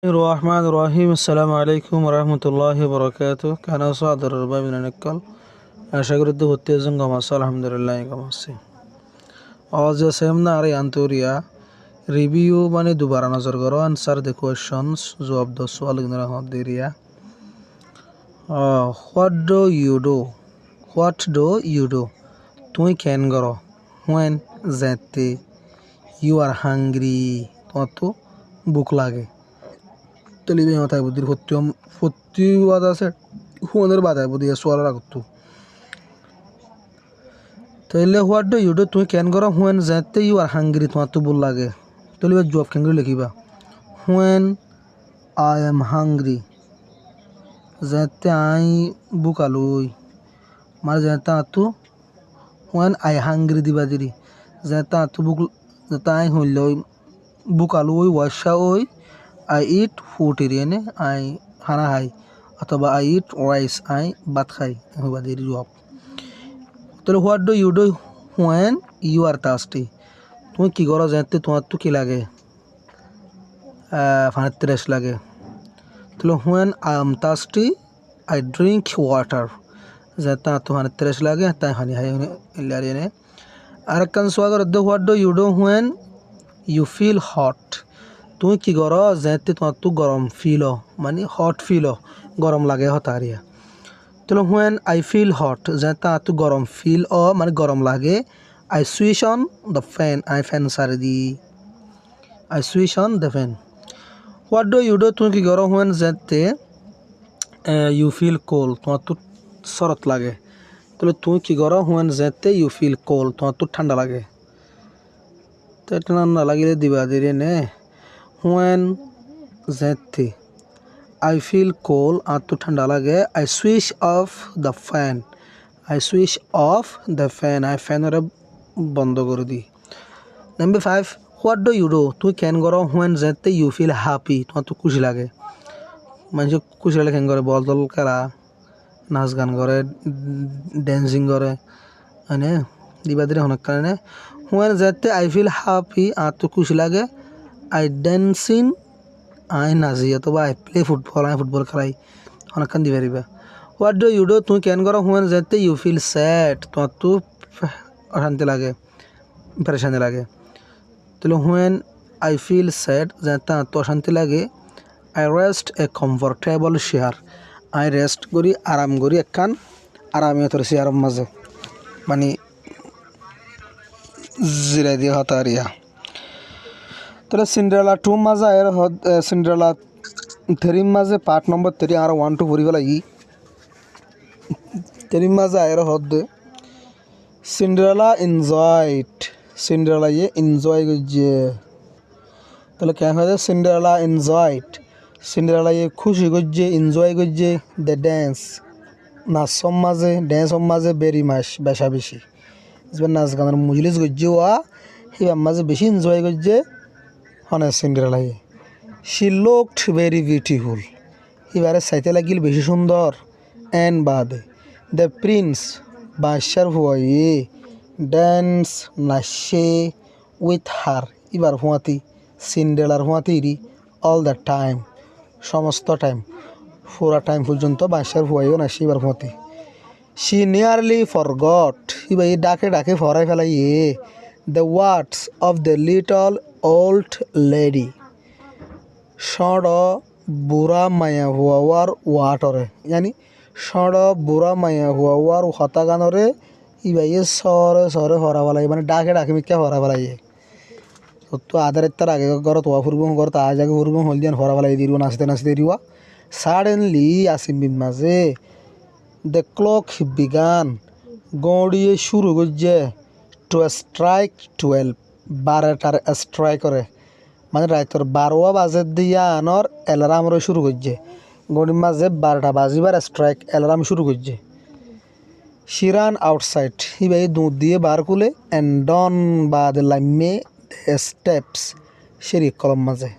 الرحمن الرحيم السلام عليكم ورحمة الله وبركاته كان صادر الربا من النكال أشكر الدهوت تيزن قمص الحمد لله قمصي आज सेमना अरे अंतोरिया रिव्यू माने दोबारा नजर करो आंसर द क्वेश्चंस जवाब दो सवाल गिनरा हो दे रिया व्हाट डू यू डू तुम कैन करो व्हेन जेते यू आर हंग्री तो भूख लागे तलिबे माथाय बुद्धिर फत्युवाद আছে হুনের বাধায় বুদ্ধি সোয়াল রাখতো তাইলে হোয়াট ডু ইউ ডু তুমি কেন করো হুয়েন যেতে ইউ আর হাঙ্গ্রি তোমার তো ভুল লাগে তলিবে জব কেন লিখিবা হুয়েন আই এম হাঙ্গ্রি যেতে আই বুকালুই মানে যেতে আতু হুয়েন আই হাঙ্গ্রি দিবা দিরি যেতে আতু বুক যেতে আই হইল বুকালুই ওয়াশা ওই I eat food এরিয়ানে আই খানা খাই অথবা আই ইট রাইস আই ভাত খাই হবা দেরি জব তাহলে what do you do when you are thirsty তুমি কি করো জানতে তোমার তো কি লাগে পানির তেরেস লাগে তাহলে when I am thirsty I drink water যাতে তো পানির তেরেস লাগে তাই পানি খাই এরিয়ানে আর একখান সোয়াগর what do you do when you feel hot তুমি কি করো যেতে তোমার তো গরম ফিল মানে হট ফিল গরম লাগে হতারিয়া তাহলে হোয়েন আই ফিল হট যেতে তো গরম ফিল মানে গরম লাগে I switch on the fan আই ফ্যান সারি দি I switch on the fan what do you do তুমি কি করো হোয়েন যেতে ইউ ফিল কোল তোমার তো শরৎ লাগে তাহলে তুমি কি করো হোয়েন যেতে ইউ ফিল কোল তোমার তো ঠান্ডা লাগে তো ঠান্ডা লাগিলে দিবা দেরি নে When যেতে I feel cold আর তো ঠান্ডা লাগে I switch off the fan I ফ্যানের বন্ধ করে দিই number 5 what do you do তুই কেন করো when যেতে ইউ ফিল হ্যাপি তোমার তো খুশি লাগে মানুষ খুশি লাগে কেন করে বল দল খেলা নাচ গান করে ড্যান্সিং করে মানে দিবা দিলে অনেক কারণে when যেতে I feel হ্যাপি আর তো খুশি লাগে আই ড্যান্সিং আই নাচি অথবা I play football I football খেলাই অনেকক্ষণ দিবে পারিবা হোয়াট ডু ইউ ডু তুমি কেন করো হুয়েন যেতে ইউ ফিল স্যাড তোমার তো অশান্তি লাগে পেরেশানি লাগে তাহলে হুয়েন আই ফিল স্যাড যেতে তো অশান্তি লাগে I rest A comfortable chair I rest করি আরাম করি একখান আরামে তোর চেয়ারের মাঝে মানে জিরাই দিয়ে হতারিয়া তাহলে সিন্ড্রেলা 2 মাঝে এর সিন্ড্রেলা 3 মাঝে পার্ট নম্বর 3 আর 1 2 পড়ি লাগি 3 মাঝে এর হদ্দে সিন্ড্রেলা এনজয় করছে তাহলে কেন হয় সিন্ড্রেলা খুশি করছে এনজয় করছে দ্য ড্যান্স ড্যান্স মাঝে বেরি মাস বেশা বেশি নাচ গানের মজলিস করছে ওয়া হিবার মাঝে বেশি এনজয় করছে হনে Cinderella she looked very beautiful এবারে সাইতে লাগিল বেশি সুন্দর অ্যান্ড বাদে দ্য প্রিন্স বাদশার ভুয়াইয়ে ড্যান্স নাচে উইথ হার এবার হুঁয়াতি সিন্ড্রেলার হুঁয়াতিরি অল দ্য টাইম সমস্ত টাইম পুরা টাইম পর্যন্ত বাদশার ভুয়াইও নাচে এবার হুঁয়াতি শি নিয়ারলি ফরগট এবার ডাকে ফরাই ফেলাইয়ে the words of the little old lady ষড় বুড়া মায়া হুয়াওয়ার ওয়াটরে ইয়ানি ষড় বুড়া মায়া হুয়াওয়ার হতা গানরে ইবাইয়ে সরে হরা বলাই মানে ডাকে মিথ্যা হরা বলাইয়ে তো আধারের তার আগে ঘর তোয়া ফুরবো ঘর তা আজ আগে ফুরবো হলদিয়ান হরা বলাই দিব নাচতে দিবা সাডেনলি আসিম মাঝে দ্য ক্লক বিগান গড়িয়ে শুরু করছে টু স্ট্রাইক 12 12টার স্ট্রাইক করে মানে রাইতর 12 বাজে দিয়া আনর অ্যালার্মরে শুরু করছে গড়ির মাঝে 12টা বাজিবার স্ট্রাইক অ্যালার্ম শুরু করছে শিরান আউটসাইড হিবাই দুধ দিয়ে বার কুলে অ্যান্ড ডন বাদ লাইমে স্টেপস সেরি কলম মাঝে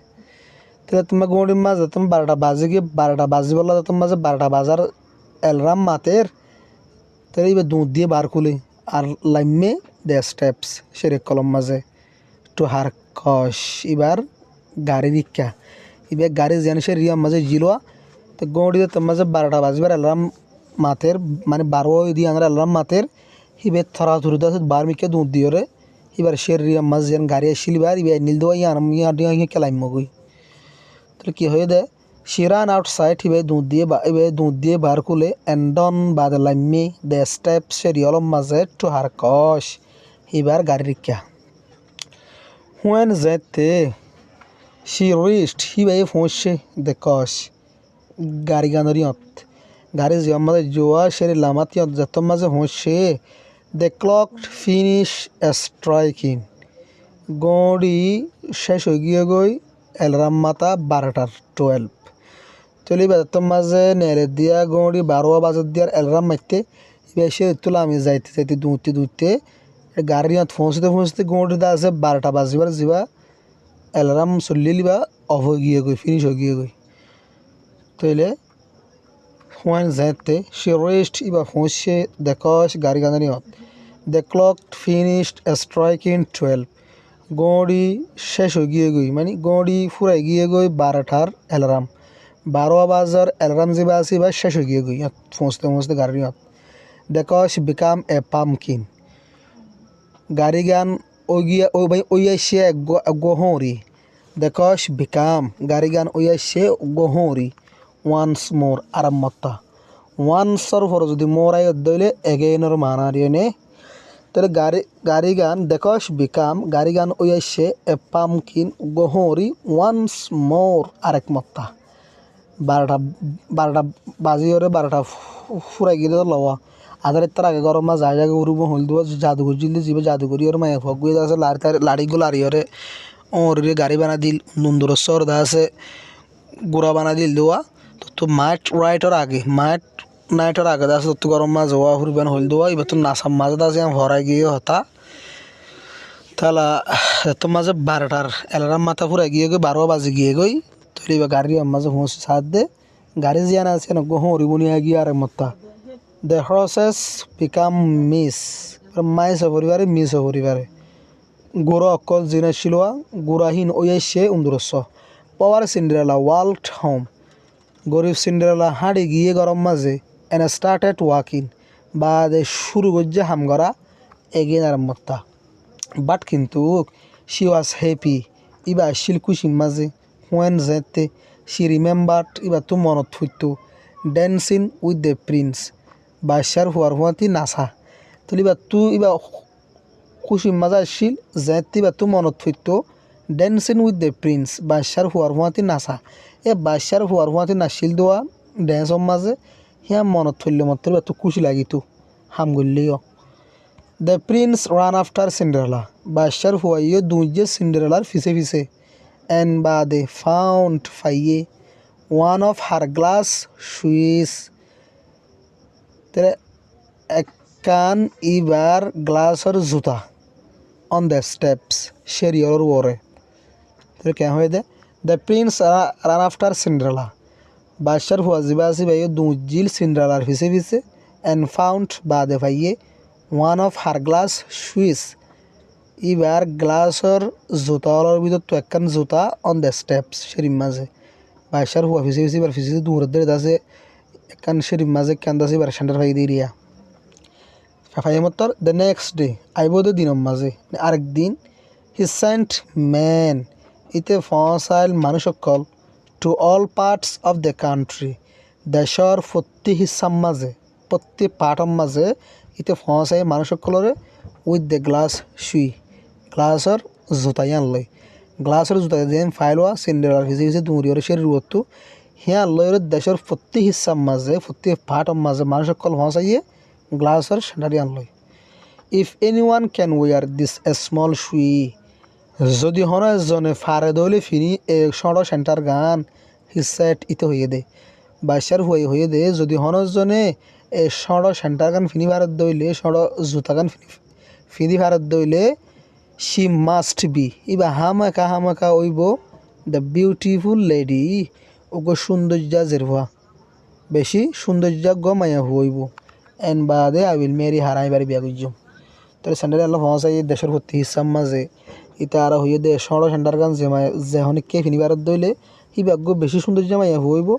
তাহলে তোমার গড়ির মাঝে তুমি 12টা বাজে গিয়ে 12টা বাজি বললা তোমার মাঝে 12টা বাজার অ্যালার্ম মাতের তাহলে এবার দুধ দিয়ে বার কুলে আর লাইমে দ্য স্টেপস সেরে কলম মাঝে টু হার কস এবার গাড়ি দীক্ষা ইবে গাড়ি জানি সে রিয়াম মাঝে জিলোয়া তো গড়িতে তোর মাঝে 12টা বাজবার অ্যালার্ম মাতের মানে 12 দিয়ে আনার অ্যালার্ম মাতের হিবে থরা থরুদা বার মিকে দুধ দিয়ে রে এবার সে রিয়াম মাঝে যেন গাড়ি আসিলবার ইবে নীল দেওয়া ইয়ার কেলাই মগুই তাহলে কী হয়ে দেয় she ran outside ibe দুধ দিয়ে বার কুলে and on by the lammi the steps সে রিয়লম মাঝে to her কষ এবার গাড়ি রিক্কা when zete she reached hibe ফোঁসে the কষ গাড়ি গানরিয়ত গাড়ি জিয়ম মাঝে জোয়া সে লামাতিয়ত যত মাঝে ফোঁসে the clock finish striking গড়ি শেষ হয়ে গিয়ে গই অ্যালার্ম মাতা 12টার 12 চলি বেতন মাঝে নেড়ে দিয়া গড়ি 12 বাজার দিয়ার অ্যালার্ম মারতে বেশি তুলা আমি যাইতে যাইতে দুতে গাড়ি পৌঁছতে গড়ি দা আছে 12টা বাজিবার যাবা অ্যালার্ম চলি লিবা অফ হয়ে গিয়ে গই ফিনিশ হয়ে গিয়ে গই তাইলে when যাইতে সে রেস্ট ইবা পৌঁছে দেখস গাড়ি গানানি হত দ্য ক্লক ফিনিশড স্ট্রাইকিং 12 গড়ি শেষ হয়ে গিয়ে গই মানে গড়ি ফুরাই গিয়ে গই 12টার অ্যালার্ম 12 বাজার অ্যালার্ম যে বাসি বা শেষ হয়ে গিয়ে গই পৌঁছতে গাড়ি হত দেখস বিকাম এ পামকিন গাড়ি গান ওই আসে গহরি দেখস বিকাম গাড়ি গান ওই আসে গহরি ওয়ান্স মোর আরামতা ওয়ান্সর পর যদি মোর আয় দইলে এগেইনর মানারিয়ে তাহলে গাড়ি গান দেখস বিকাম গাড়ি গান ওই আসে এ পামকিন গহরি ওয়ান্স মোর আরেক মত্তা 12টা বাজিওরে 12টা ফুরাই গেলে লওয়া আধার তার আগে গরম মা যায় জায়গা উড়ব হল দেওয়া জাদুঘর জিল্লি যাবে জাদুঘরি ওর মায়ে ফগুয়ে আছে লাড়িগুলো আরিওরে ওরে গাড়ি বানা দিল নন্দুর সর দা আছে গুড়া বানা দিল দেওয়া তো মাঠ রাইটর আগে মাঠ নাইটর আগে আছে তো গরম মা যাওয়া হুরবান হল দেওয়া এবার তো নাসাম মাঝে আছে ভরাই গিয়ে হতা তাহলে তো মাঝে 12টার অ্যালার্ম মাথা ফুরাই গিয়ে গই 12 বাজে গিয়ে গই তুই এবার গাড়ি মাঝে পৌঁছে সাথ দে গাড়ি জিয়ানা আছে না গহরি বনিয়া গিয়ে আর মত্তা দ্য হর্সেস বিকাম মিস মাইস পরিবারে মিস পরিবারে গোড়া অকল জিনা শিলোয়া গোড়াহীন ওই সে উন্দুরস্ব পাওয়ার সিন্ডারেলা ওয়াল্ট হোম গরিব সিন্ডারেলা হাঁড়ি গিয়ে গরম মাঝে এন স্টার্টেড ওয়াকিং বা শুরু করছে হাম করা এগিয়ে আর মত্তা বাট কিন্তু শি ওয়াজ হ্যাপি ইবা আসছিল খুশির মাঝে হোয়েন যেতে শি রিমেম্বার্ড ইবা তো মনত থুইতো ড্যান্সিং উইথ দ্য প্রিন্স বাদশার হুয়াতি নাচা তুলি বা তু ইবা খুশির মাঝে আসছিল যেতে বা তো মনত থুইতো ড্যান্সিং উইথ দ্য প্রিন্স বাদশার হুয়াতি নাচা বাদশার হুয়াতি নাচিল দেওয়া ড্যান্সর মাঝে হিয়া মনত থইলে মত বা তো খুশি লাগিতো হাম গলিও the prince ran after Cinderella বাদশার হুয়াইয়ে দুইজে সিন্ডারেলার ফিসে and by they found faye one of her glass shoes tere ekkan ibar glassor juta on the steps sherior wore tere kya hoye the prince ran after Cinderella bashar huwa jibasi bayo dujil Cinderella fise and found by the faye one of her glass shoes এবার গ্লাসর জুতাওয়ালার ভিতর তো একখান জুতা on the steps সেরিম মাঝে বাইশার হুয়া ফিসে এবার ফিসে দূর ধরে আছে একখান সেরিম মাঝে কান্দাছে এবার সেন্টার ফাই দিয়ে রিয়া ফাইমত্তর দ্য নেক্সট ডে আইব দে দিনম মাঝে আরেক দিন হি সেন্ট ম্যান ইতে ফসাইল মানুষ সকল to all parts of the country দেশর প্রতি হিসাম মাঝে প্রতি পার্টর মাঝে ইতে ফসাই মানুষ সকলরে উইথ দ্য গ্লাস শুই গ্লাসর জুতাই আনলই গ্লাসর জুতা যেন ফাইলওয়া সিন্ডারেলার ফিসে দুমরিয়র সে রুয়তো হিয়া আনলইর দেশের প্রতি হিসার মাঝে প্রতি পার্টর মাঝে মানুষ সকল ফসাইয়ে গ্লাসর সেন্টারি আনলই if anyone can wear this a small shoe যদি হন এজনে ফারে দইলে ফিনি এ সড় সেন্টার গান হিসাট ইতে হইয়ে দে বাসার হয়ে দে যদি হন এজনে এ সড় সেন্টার গান ফিনি ভারত দইলে সড় জুতা গান ফিনি ভারত দইলে শি মাস্ট বি ইবা হামাকা ওইব দ্য বিউটিফুল লেডি ওগো সৌন্দর্যা জেরভা বেশি সৌন্দর্যা মায়া হইব এন বাদে আই উইল মেরি হারাই বাড়ি বিয়া করছম তাহলে সেন্টারে আল্লাহ ফসাই দেশের প্রতি হিসাম মাঝে ইতা আর হইয়ে দে সড় সেন্টার গান যে হনে কে ফিনি ভারত দইলে হি ভাগ্য বেশি সৌন্দর্য মাইয়া হইব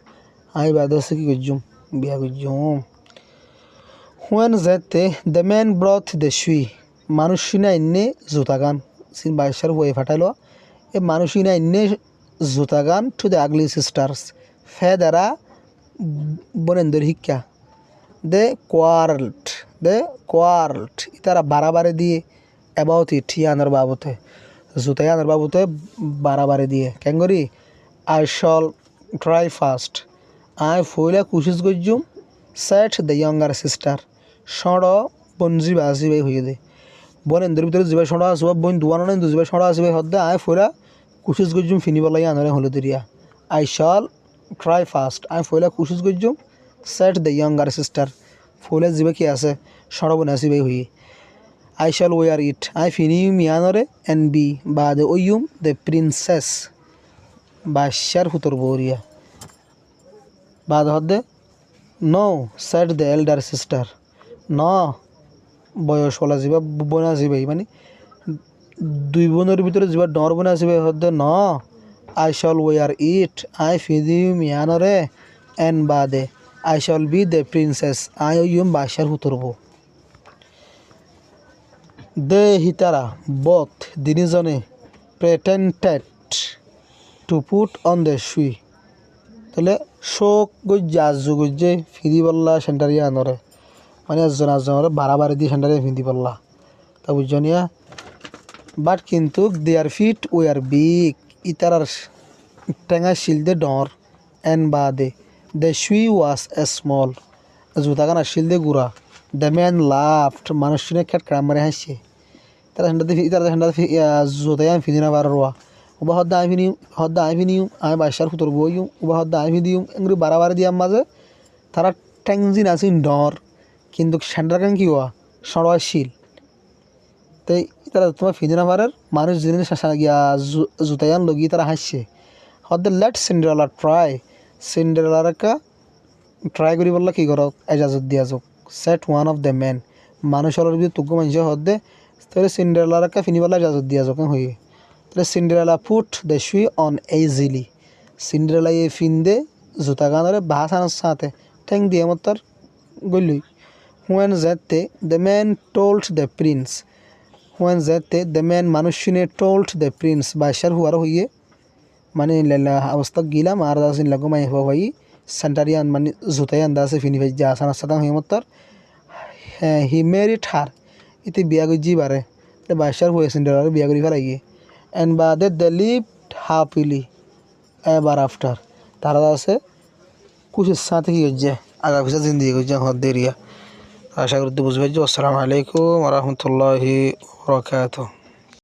আই বাদ আছে কি করছুম বিয়া করছুম হুয়েন যেতে দ্য ম্যান ব্রথ দ্য শুই মানুষিনা ইন্নে জুতাগান সিন বাইশার হয়ে ফাটাইল এ মানুষিনা ইন্নে জুতাগান টু দ্য আগলি সিস্টার্স ফেদারা বনেন্দর শিক্ষা দে কোয়ার্ল্ট ইতারা বাড়াবাড়ি দিয়ে অ্যাবাউট ইট ইয়ানোর বাবতে জুতা ইয়ানোর বাবতে বাড়াবাড়ি দিয়ে কেন করি আই শল ট্রাই ফার্স্ট আই ফইলা কুশিস গজ্জুম সেট দ্য ইয়ঙ্গার সিস্টার সড় বনজি বাসি বাই হয়ে দে বনেন্দর ভিতরে যাবা সড় আসবা বন দুয়ানো নাই দুজিবা সড় আসবে হদ্দে আই ফইলা কুশিস গজ্জুম ফিনিবলাই আনরে হলুদরিয়া আই শল ট্রাই ফার্স্ট আই ফইলা কুশিস গজ্জুম সেট দ্য ইয়ঙ্গার সিস্টার ফইলা যাবা কি আছে সড় বনাসি বাই হয়ে I shall wear it. I finium yanore and be by the oyum the princess. Bashar Huturboria. Bad hodde? No, said the elder sister. No, বয়স বলা যাবে বোনা যাবে মানে দুই বোনের ভিতরে যাবে ডর বোনা যাবে হদ্দে ন I shall wear it. I finium yanore and by the I shall be the princess. I oyum Bashar Huturbo. They হিতারা বোথ দিনিজনে pretended to put on the shoe তাহলে শোক গজ্জে আজু গজ্জে ফিরি বললা সেন্টারিয়া আনরে মানে একজনের বাড়াবাড়ি দিয়ে সেন্টারে ফিরি বললা তা বুঝনিয়া বাট কিন্তু দেয়ার ফিট ওয়ার বিগ ইতারার টেঙা শিলদে ডর এন বা দে শুই ওয়াস এ স্মল জুতাখানা শিলদে গুড়া দ্য ম্যান লাফট মানুষজনে খেট ক্রাম মারে হাসছে তারা সেন্টারে জোতাই আমি ফিনি না পারোয়া উবা হদ্দা আই ফিনিউ আমি বাসার ফুতর বইও উবা হদ্দা আই ফিদিও এগুলি বাড়াবাড়ি দিয়াম মাঝে তারা ট্যাংজিন আসিন ডর কিন্তু সেন্টার কেন কি হওয়া সড়া শিল তাই তারা তোমার ফিনি না পারার মানুষ জিনিস গিয়া জুতাই আন লগিয়ে তারা হাসছে হদ্দে লেট সিন্ডারেলা সিন্ডারেলারকা ট্রাই করি বললা কি করো এজাজত দিয়া যাক set one of the man মানুষ হলের ভিতরে তুগ্য মানুষ হদ্দে তাহলে সিন্ডারেলারকা ফিনিবেলা এজাজত দিয়া যাক হয়ে তাহলে সিন্ডারেলা পুট দ্য শুই অন ইজিলি সিন্ডারেলা এ ফিন দে জুতা গানরে বাহাস আনার সাথে ঠ্যাং দিয়ে আমার তার গইলই হুয়েন যেতে the man told the Prince when যেতে দ্য ম্যান মানুষ শুনে টোল্ড দ্য প্রিন্স বাসার হুয়ার হইয়ে মানে অবস্থা গিলাম আর দাসিন লাগো মাই হওয়া ভাই সেন্টারিয়ান মানে জুতাই আন্দা আছে ফিনি ভাই যা আসান সাদা হয়ে আমার তার হ্যাঁ হি মেরিড হার ইতি বিয়া গজি বারে বাসার হয়ে সিন্ডারেলা বিয়া করি ফেলাই গিয়ে and by that they lived happily ever after তারা আছে খুশির সাথে কি হচ্ছে আগা পিছা জিন্দিগি করছে হদ্দেরিয়া আশা করতে বুঝবে। আসসালামু আলাইকুম ওয়া রাহমাতুল্লাহি ওয়া বারাকাতুহু।